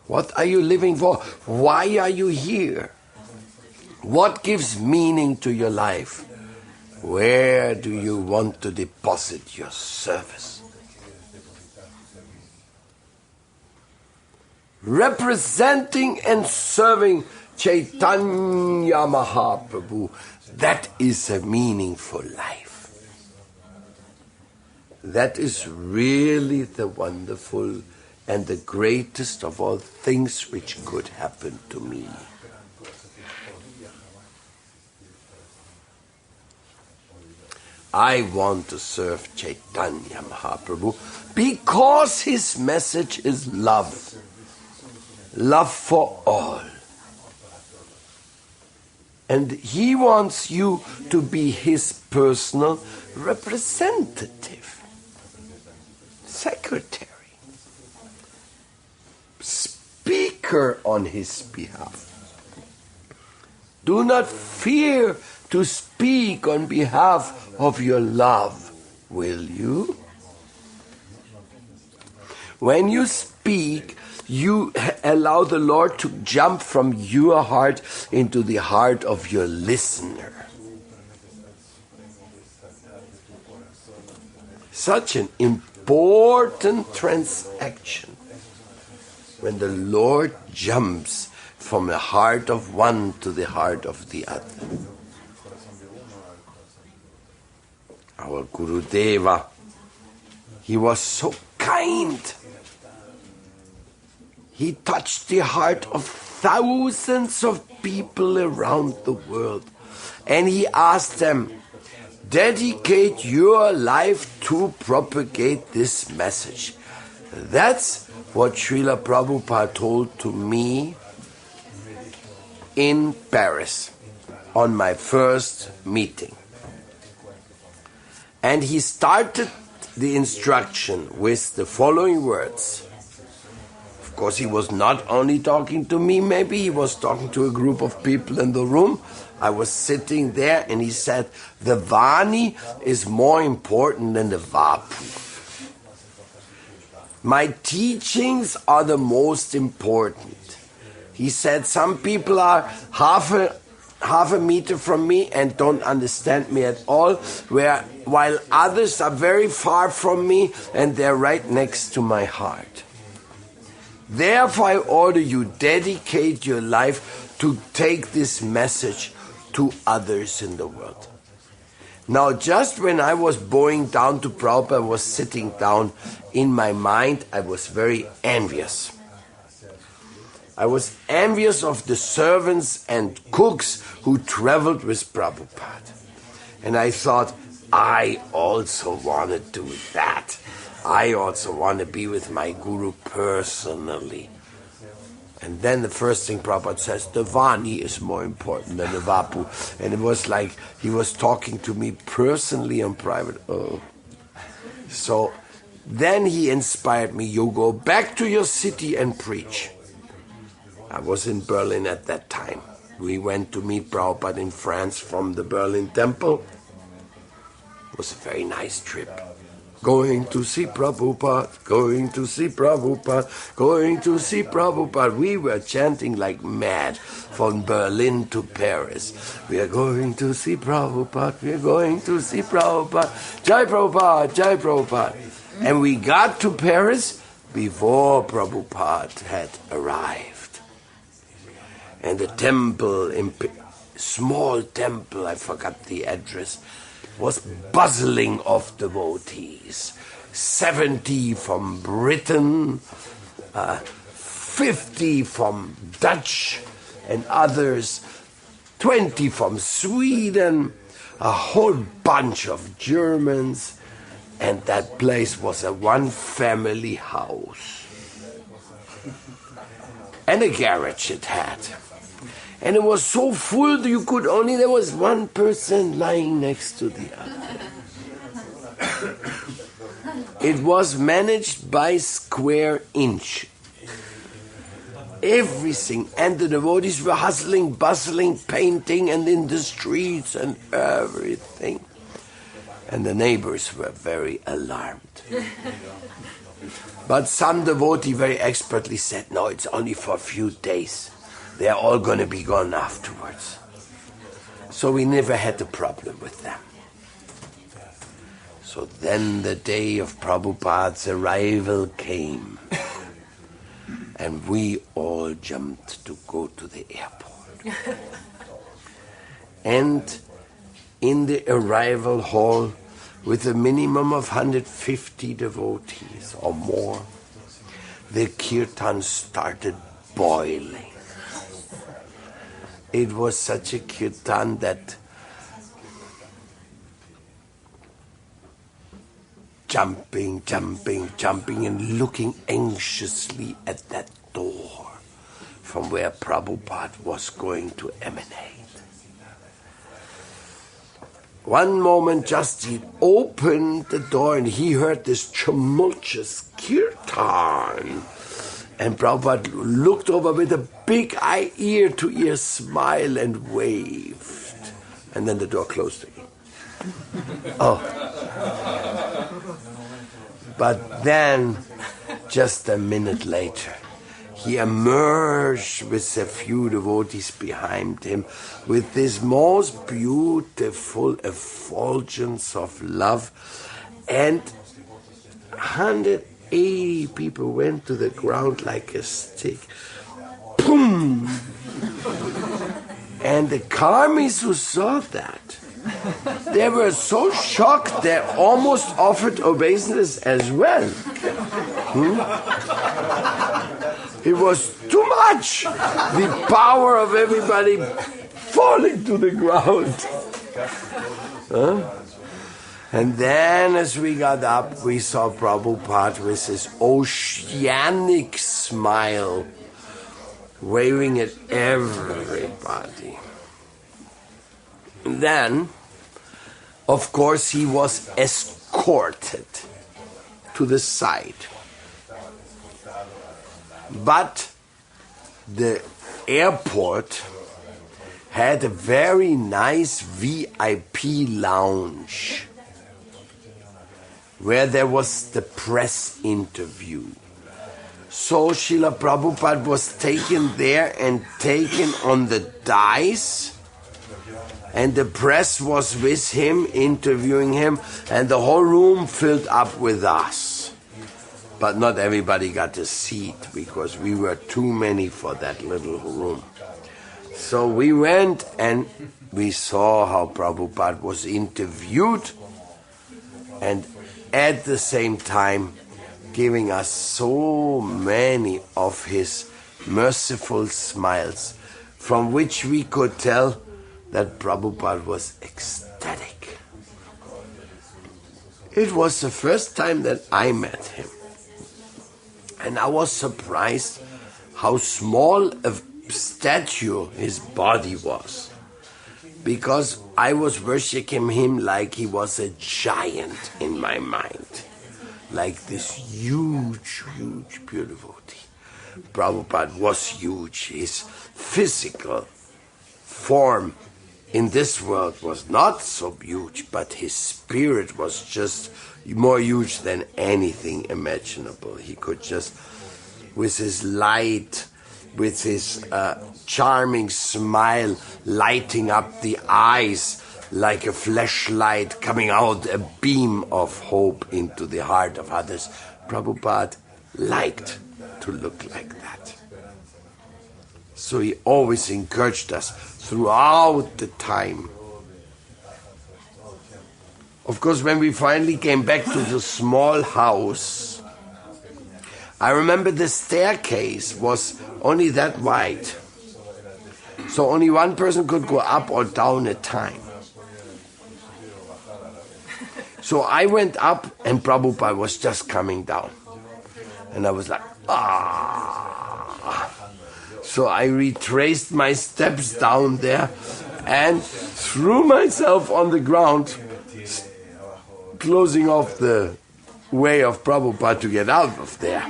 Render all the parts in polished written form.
What are you living for? Why are you here? What gives meaning to your life? Where do you want to deposit your service? Representing and serving Chaitanya Mahaprabhu, that is a meaningful life. That is really the wonderful and the greatest of all things which could happen to me. I want to serve Chaitanya Mahaprabhu because his message is love. Love for all. And he wants you to be his personal representative, secretary, speaker on his behalf. Do not fear to speak on behalf of your love, will you? When you speak, you allow the Lord to jump from your heart into the heart of your listener. Such an important transaction when the Lord jumps from the heart of one to the heart of the other. Our Gurudeva, he was so kind. He touched the heart of thousands of people around the world. And he asked them, dedicate your life to propagate this message. That's what Srila Prabhupada told to me in Paris on my first meeting. And he started the instruction with the following words. Of course, he was not only talking to me, maybe he was talking to a group of people in the room. I was sitting there and he said, the Vani is more important than the Vapu. My teachings are the most important. He said, some people are half a meter from me and don't understand me at all, while others are very far from me and they're right next to my heart. Therefore, I order you, dedicate your life to take this message to others in the world. Now, just when I was bowing down to Prabhupada, I was sitting down, in my mind, I was very envious. I was envious of the servants and cooks who traveled with Prabhupada. And I thought, I also want to do that. I also want to be with my Guru personally. And then the first thing Prabhupada says, the Vani is more important than the Vapu. And it was like he was talking to me personally and private. Oh. So then he inspired me, you go back to your city and preach. I was in Berlin at that time. We went to meet Prabhupada in France from the Berlin temple. It was a very nice trip. Going to see Prabhupada, going to see Prabhupada, going to see Prabhupada. We were chanting like mad from Berlin to Paris. We are going to see Prabhupada, we are going to see Prabhupada. Jai Prabhupada, Jai Prabhupada. And we got to Paris before Prabhupada had arrived. And the temple, small temple, I forgot the address, was bustling of devotees. 70 from Britain, 50 from Dutch and others, 20 from Sweden, a whole bunch of Germans, and that place was a one-family house. And a garage it had. And it was so full that there was one person lying next to the other. It was managed by square inch. Everything. And the devotees were hustling, bustling, painting, and in the streets and everything. And the neighbors were very alarmed. But some devotee very expertly said, no, it's only for a few days. They're all going to be gone afterwards. So we never had a problem with them. So then the day of Prabhupada's arrival came. And we all jumped to go to the airport. And in the arrival hall, with a minimum of 150 devotees or more, the kirtan started boiling. It was such a kirtan that jumping, and looking anxiously at that door from where Prabhupada was going to emanate. One moment just he opened the door and he heard this tumultuous kirtan. And Prabhupada looked over with a big ear-to-ear smile and waved. And then the door closed again. Oh. But then, just a minute later, he emerged with a few devotees behind him with this most beautiful effulgence of love, and 180 people went to the ground like a stick. Boom! And the karmis who saw that, they were so shocked they almost offered obeisance as well. It was too much. The power of everybody falling to the ground. And then as we got up, we saw Prabhupada with his oceanic smile, waving at everybody. And then, of course, he was escorted to the side. But the airport had a very nice VIP lounge where there was the press interview. So Srila Prabhupada was taken there and taken on the dais, and the press was with him, interviewing him, and the whole room filled up with us. But not everybody got a seat because we were too many for that little room. So we went and we saw how Prabhupada was interviewed, and at the same time giving us so many of his merciful smiles, from which we could tell that Prabhupada was ecstatic. It was the first time that I met him. And I was surprised how small a statue his body was. Because I was worshipping him like he was a giant in my mind. Like this huge, pure devotee. Prabhupada was huge. His physical form in this world was not so huge, but his spirit was just more huge than anything imaginable. He could just, with his light, with his charming smile, lighting up the eyes like a flashlight, coming out a beam of hope into the heart of others. Prabhupada liked to look like that. So he always encouraged us throughout the time. Of course, when we finally came back to the small house, I remember the staircase was only that wide. So only one person could go up or down at a time. So I went up and Prabhupada was just coming down. And I was like, ah. So I retraced my steps down there and threw myself on the ground, closing off the way of Prabhupada to get out of there.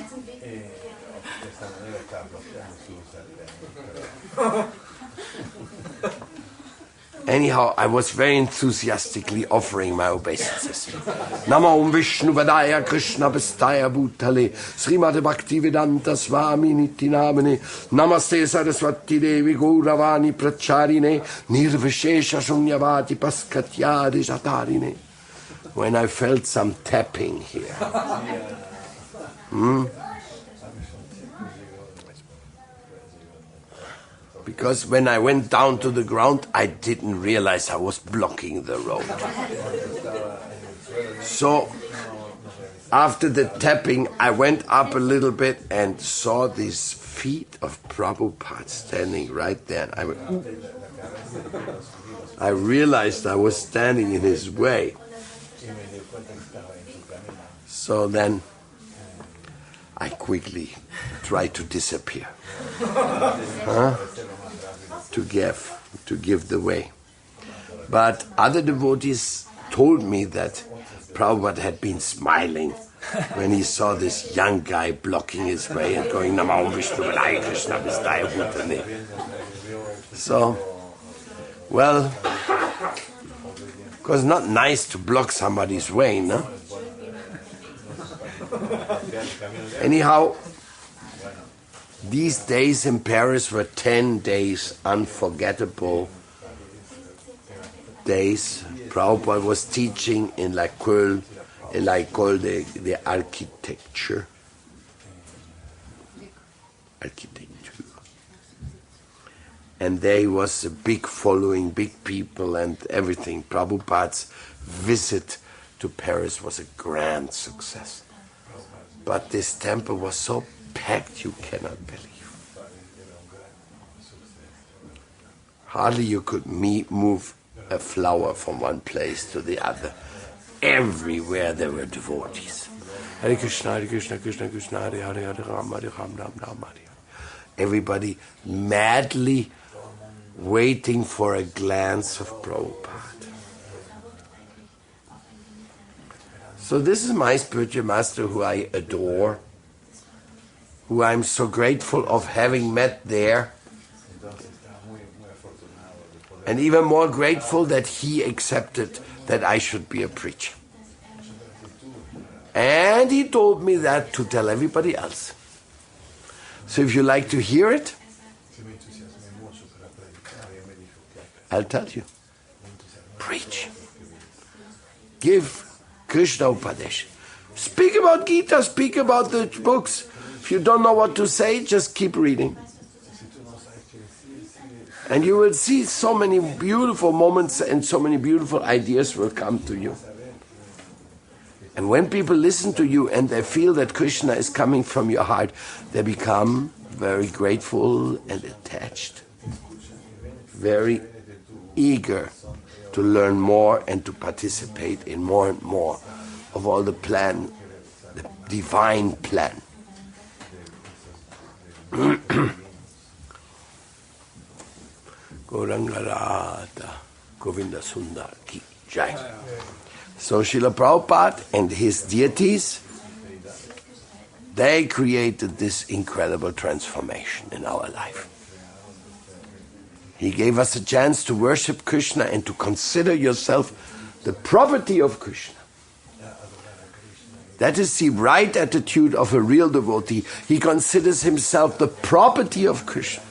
Anyhow, I was very enthusiastically offering my obeisances. Namo Om Vishnu Vadaya Krishna Vastaya Bhutale Srimad Bhaktivedanta Swami Nityanamane Namaste Saraswati Devi Gauravani Pracharine Nirvishesha Shunyavati Paskatyadi Jatarine. When I felt some tapping here. Because when I went down to the ground, I didn't realize I was blocking the road. So, after the tapping, I went up a little bit and saw these feet of Prabhupada standing right there. And I realized I was standing in his way. So then, I quickly tried to disappear. To give the way. But other devotees told me that Prabhupada had been smiling when he saw this young guy blocking his way and going Namo Vishnu Vadaya Krishna Vastaya Bhutale. So, well, it was not nice to block somebody's way, no? Anyhow, these days in Paris were 10 days, unforgettable days. Prabhupada was teaching in l'École d'Architecture. And there was a big following, big people and everything. Prabhupada's visit to Paris was a grand success. But this temple was so packed you cannot believe. Hardly you could move a flower from one place to the other. Everywhere there were devotees. Hare Krishna, Krishna Krishna, Hare Hare, Hare Rama, Hare Rama, Rama, Hare. Everybody madly waiting for a glance of Prabhupada. So this is my spiritual master who I adore, who I'm so grateful of having met there, and even more grateful that he accepted that I should be a preacher. And he told me that to tell everybody else. So if you like to hear it, I'll tell you. Preach. Give Krishna Upadesh. Speak about Gita, speak about the books. If you don't know what to say, just keep reading. And you will see so many beautiful moments and so many beautiful ideas will come to you. And when people listen to you and they feel that Krishna is coming from your heart, they become very grateful and attached. Very eager to learn more and to participate in more and more of all the plan, the divine plan. Gaurangarada Govinda Sundar Ki Jai. So Srila Prabhupada and his deities, they created this incredible transformation in our life. He gave us a chance to worship Krishna and to consider yourself the property of Krishna. That is the right attitude of a real devotee. He considers himself the property of Krishna.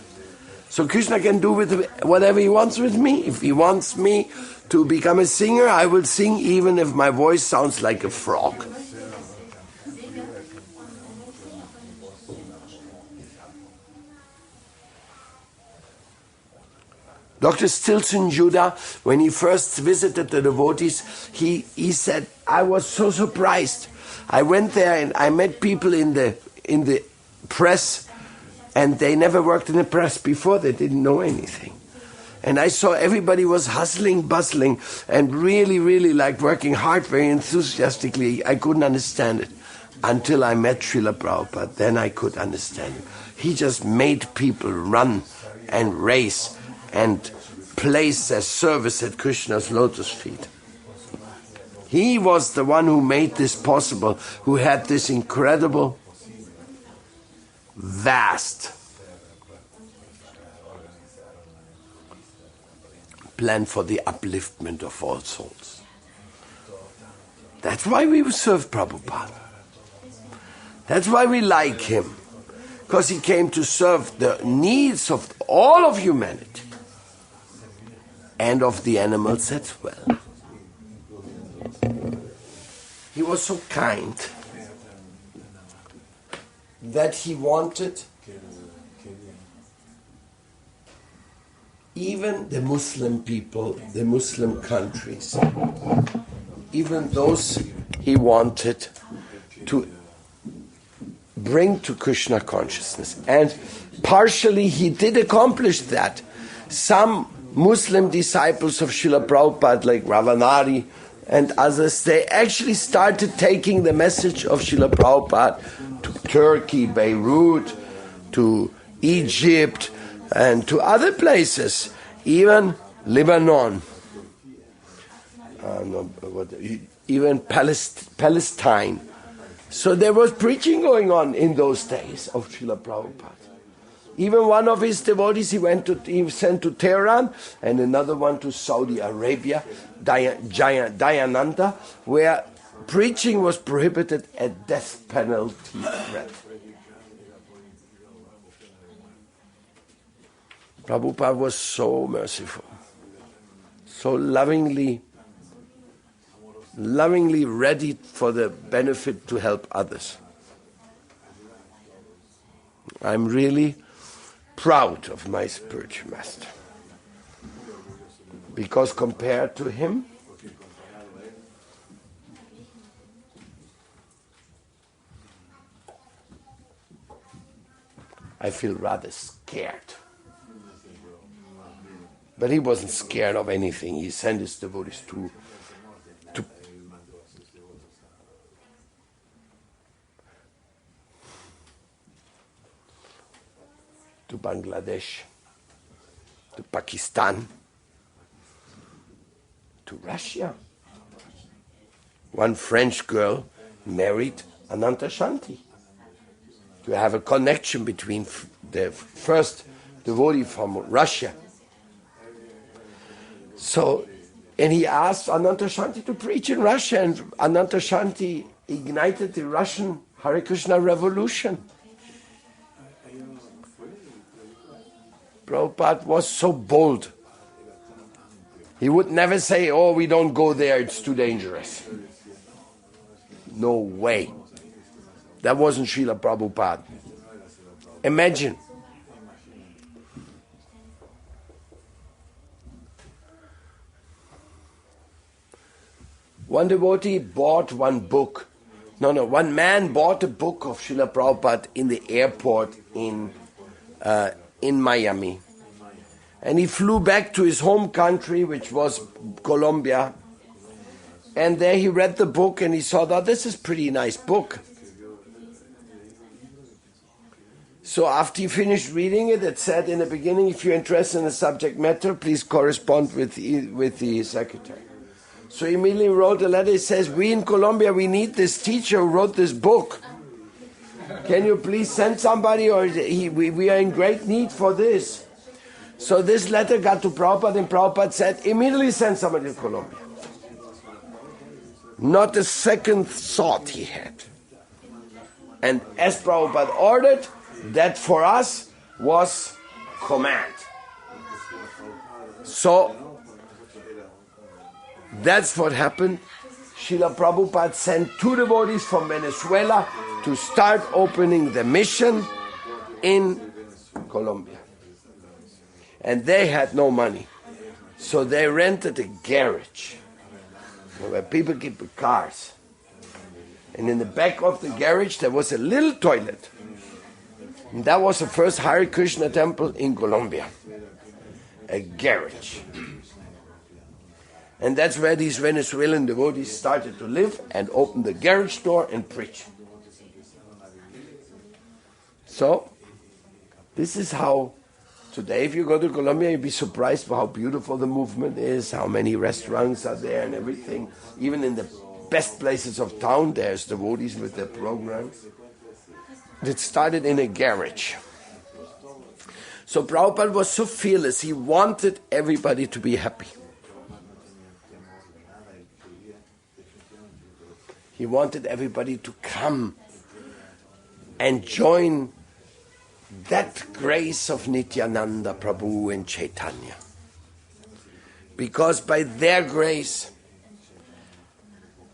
So Krishna can do with whatever he wants with me. If he wants me to become a singer, I will sing even if my voice sounds like a frog. Dr. Stilson Judah, when he first visited the devotees, he said, I was so surprised. I went there and I met people in the press, and they never worked in the press before. They didn't know anything. And I saw everybody was hustling, bustling, and really, really like working hard, very enthusiastically. I couldn't understand it until I met Srila Prabhupada. Then I could understand him. He just made people run and race and place their service at Krishna's lotus feet. He was the one who made this possible, who had this incredible, vast plan for the upliftment of all souls. That's why we serve Prabhupada. That's why we like him. Because he came to serve the needs of all of humanity. And of the animals as well. He was so kind that he wanted even the Muslim people, the Muslim countries, even those he wanted to bring to Krishna consciousness. And partially he did accomplish that. Some Muslim disciples of Srila Prabhupada, like Ravanari and others, they actually started taking the message of Srila Prabhupada to Turkey, Beirut, to Egypt, and to other places, even Lebanon, even Palestine. So there was preaching going on in those days of Srila Prabhupada. Even one of his devotees he sent to Tehran, and another one to Saudi Arabia, Dayananda, where preaching was prohibited at death penalty threat. Prabhupada was so merciful, so lovingly ready for the benefit to help others. I'm really proud of my spiritual master, because compared to him, I feel rather scared. But he wasn't scared of anything. He sent his devotees to Bangladesh, to Pakistan, to Russia. One French girl married Ananta Shanti to have a connection between the first devotee from Russia. So, and he asked Ananta Shanti to preach in Russia, and Ananta Shanti ignited the Russian Hare Krishna revolution. Prabhupada was so bold. He would never say, oh, we don't go there, it's too dangerous. No way. That wasn't Srila Prabhupada. Imagine. One devotee bought one book. One man bought a book of Srila Prabhupada in the airport in Miami. And he flew back to his home country, which was Colombia. And there he read the book and he saw that this is a pretty nice book. So after he finished reading it, it said in the beginning, if you're interested in the subject matter, please correspond with the secretary. So he immediately wrote a letter. He says, we in Colombia, we need this teacher who wrote this book. Can you please send somebody, or we are in great need for this. So this letter got to Prabhupada, and Prabhupada said, immediately send somebody to Colombia. Not a second thought he had. And as Prabhupada ordered, that for us was command. So, that's what happened. Srila Prabhupada sent 2 devotees from Venezuela to start opening the mission in Colombia. And they had no money. So they rented a garage where people keep the cars. And in the back of the garage there was a little toilet. And that was the first Hare Krishna temple in Colombia. A garage. And that's where these Venezuelan devotees started to live and opened the garage door and preach. So, this is how today, if you go to Colombia, you'll be surprised by how beautiful the movement is, how many restaurants are there and everything. Even in the best places of town, there's devotees with their programs. It started in a garage. So Prabhupada was so fearless, he wanted everybody to be happy. He wanted everybody to come and join that grace of Nityananda Prabhu and Chaitanya. Because by their grace,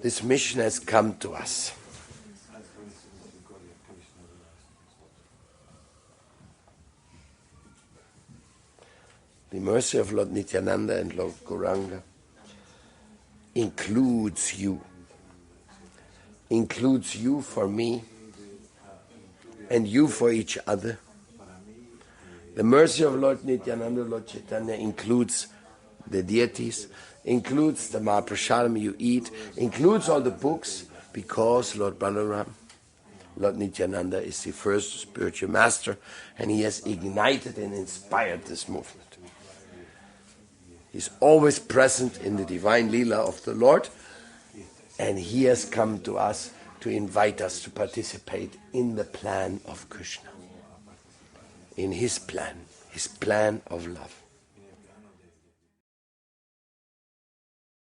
this mission has come to us. The mercy of Lord Nityananda and Lord Gauranga includes you for me and you for each other. The mercy of Lord Nityananda, Lord Chaitanya includes the deities, includes the Mahaprasadam you eat, includes all the books, because Lord Balaram, Lord Nityananda is the first spiritual master, and he has ignited and inspired this movement. He's always present in the divine Leela of the Lord, and he has come to us to invite us to participate in the plan of Krishna, in his plan of love.